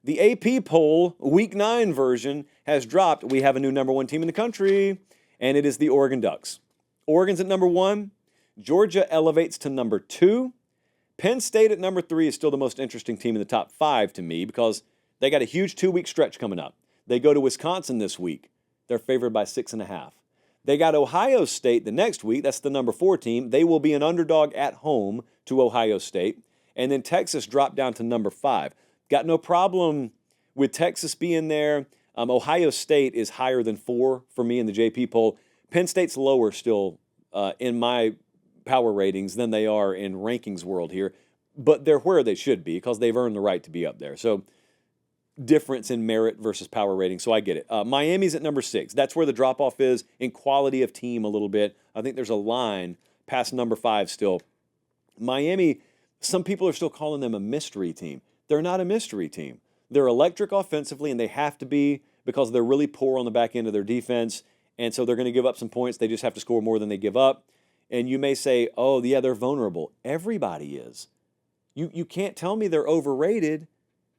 The AP poll, Week 9 version, has dropped. We have a new number 1 team in the country, and it is the Oregon Ducks. Oregon's at number 1. Georgia elevates to number 2. Penn State at number 3 is still the most interesting team in the top 5 to me because they got a huge 2-week stretch coming up. They go to Wisconsin this week. They're favored by 6.5. They got Ohio State the next week. That's the number 4 team. They will be an underdog at home to Ohio State. And then Texas dropped down to number 5. Got no problem with Texas being there. Ohio State is higher than 4 for me in the JP poll. Penn State's lower still in my power ratings than they are in rankings world here. But they're where they should be because they've earned the right to be up there. So difference in merit versus power rating. So I get it. Miami's at number 6. That's where the drop-off is in quality of team a little bit. I think there's a line past number 5 still. Miami, some people are still calling them a mystery team. They're not a mystery team. They're electric offensively, and they have to be because they're really poor on the back end of their defense, and so they're going to give up some points. They just have to score more than they give up. And you may say, oh, yeah, they're vulnerable. Everybody is. You can't tell me they're overrated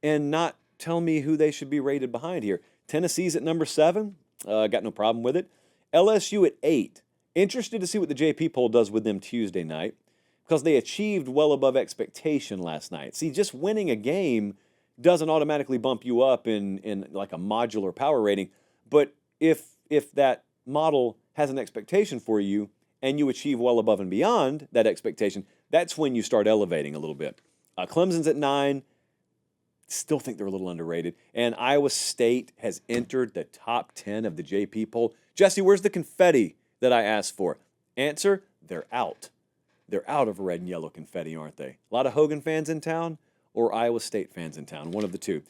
and not tell me who they should be rated behind here. Tennessee's at number 7. Got no problem with it. LSU at 8. Interested to see what the JP poll does with them Tuesday night because they achieved well above expectation last night. See, just winning a game doesn't automatically bump you up in like a modular power rating. But if that model has an expectation for you and you achieve well above and beyond that expectation, that's when you start elevating a little bit. Clemson's at 9. Still think they're a little underrated. And Iowa State has entered the top 10 of the JP poll. Jesse, where's the confetti that I asked for? Answer, they're out. They're out of red and yellow confetti, aren't they? A lot of Hogan fans in town or Iowa State fans in town, one of the two.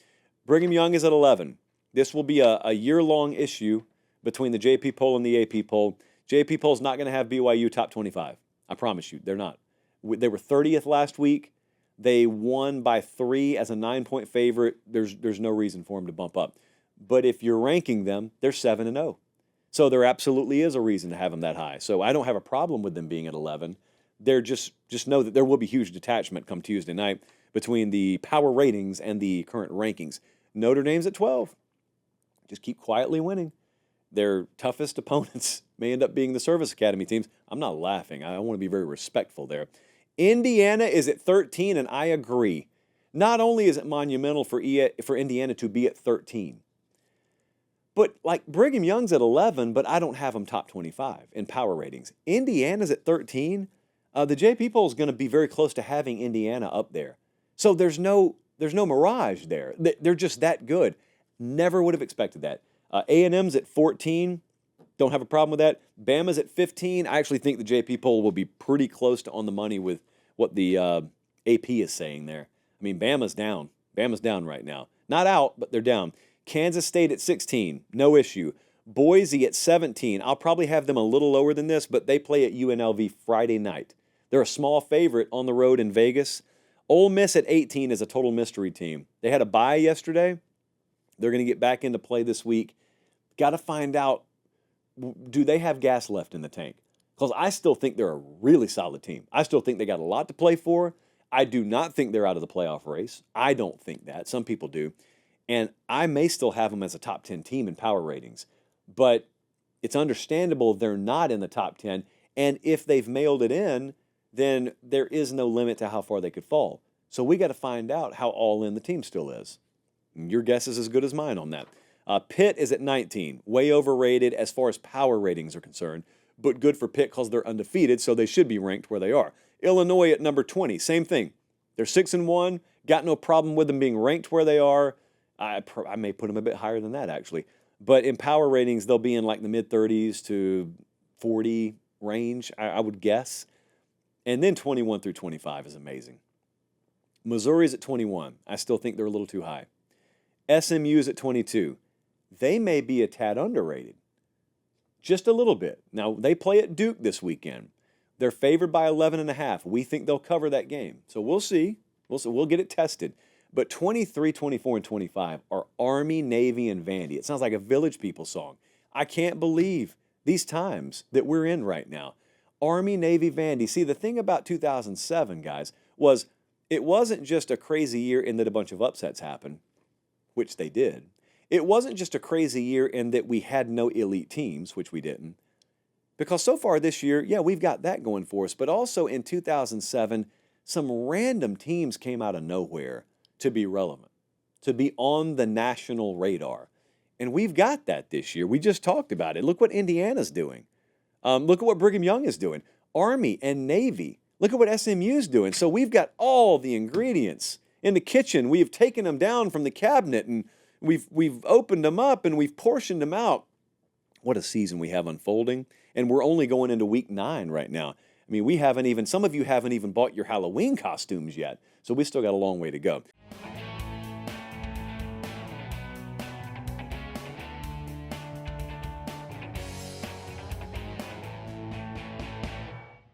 Brigham Young is at 11. This will be a year-long issue between the JP poll and the AP poll. JP poll's not going to have BYU top 25. I promise you, they're not. They were 30th last week. They won by 3 as a 9-point favorite. There's no reason for them to bump up. But if you're ranking them, they're 7-0. So there absolutely is a reason to have them that high. So I don't have a problem with them being at 11. They're just know that there will be huge detachment come Tuesday night between the power ratings and the current rankings. Notre Dame's at 12. Just keep quietly winning. Their toughest opponents may end up being the service academy teams. I'm not laughing. I want to be very respectful there. Indiana is at 13, and I agree. Not only is it monumental for Indiana to be at 13, but like Brigham Young's at 11, but I don't have them top 25 in power ratings. Indiana's at 13. The JP poll is going to be very close to having Indiana up there. So there's no mirage there. They're just that good. Never would have expected that. A&M's at 14. Don't have a problem with that. Bama's at 15. I actually think the JP poll will be pretty close to on the money with what the AP is saying there. I mean, Bama's down. Bama's down right now. Not out, but they're down. Kansas State at 16. No issue. Boise at 17. I'll probably have them a little lower than this, but they play at UNLV Friday night. They're a small favorite on the road in Vegas. Ole Miss at 18 is a total mystery team. They had a bye yesterday. They're going to get back into play this week. Got to find out, do they have gas left in the tank? Because I still think they're a really solid team. I still think they got a lot to play for. I do not think they're out of the playoff race. I don't think that. Some people do. And I may still have them as a top 10 team in power ratings. But it's understandable they're not in the top 10. And if they've mailed it in, then there is no limit to how far they could fall. So we got to find out how all in the team still is. Your guess is as good as mine on that. Pitt is at 19, way overrated as far as power ratings are concerned, but good for Pitt because they're undefeated, so they should be ranked where they are. Illinois at number 20, same thing. They're 6-1, got no problem with them being ranked where they are. I may put them a bit higher than that, actually. But in power ratings, they'll be in like the mid-30s to 40 range, I would guess. And then 21 through 25 is amazing. Missouri's at 21. I still think they're a little too high. SMU's at 22. They may be a tad underrated. Just a little bit. Now, they play at Duke this weekend. They're favored by 11.5. We think they'll cover that game. So we'll see. We'll get it tested. But 23, 24, and 25 are Army, Navy, and Vandy. It sounds like a Village People song. I can't believe these times that we're in right now. Army, Navy, Vandy. See, the thing about 2007, guys, was it wasn't just a crazy year in that a bunch of upsets happened. which they did. It wasn't just a crazy year in that we had no elite teams, which we didn't. Because so far this year, yeah, we've got that going for us. But also in 2007, some random teams came out of nowhere to be relevant, to be on the national radar. And we've got that this year. We just talked about it. Look what Indiana's doing. Look at what Brigham Young is doing. Army and Navy. Look at what SMU's doing. So we've got all the ingredients in the kitchen. We have taken them down from the cabinet and we've opened them up and we've portioned them out. What a season we have unfolding. And we're only going into week 9 right now. I mean, some of you haven't even bought your Halloween costumes yet. So we still got a long way to go.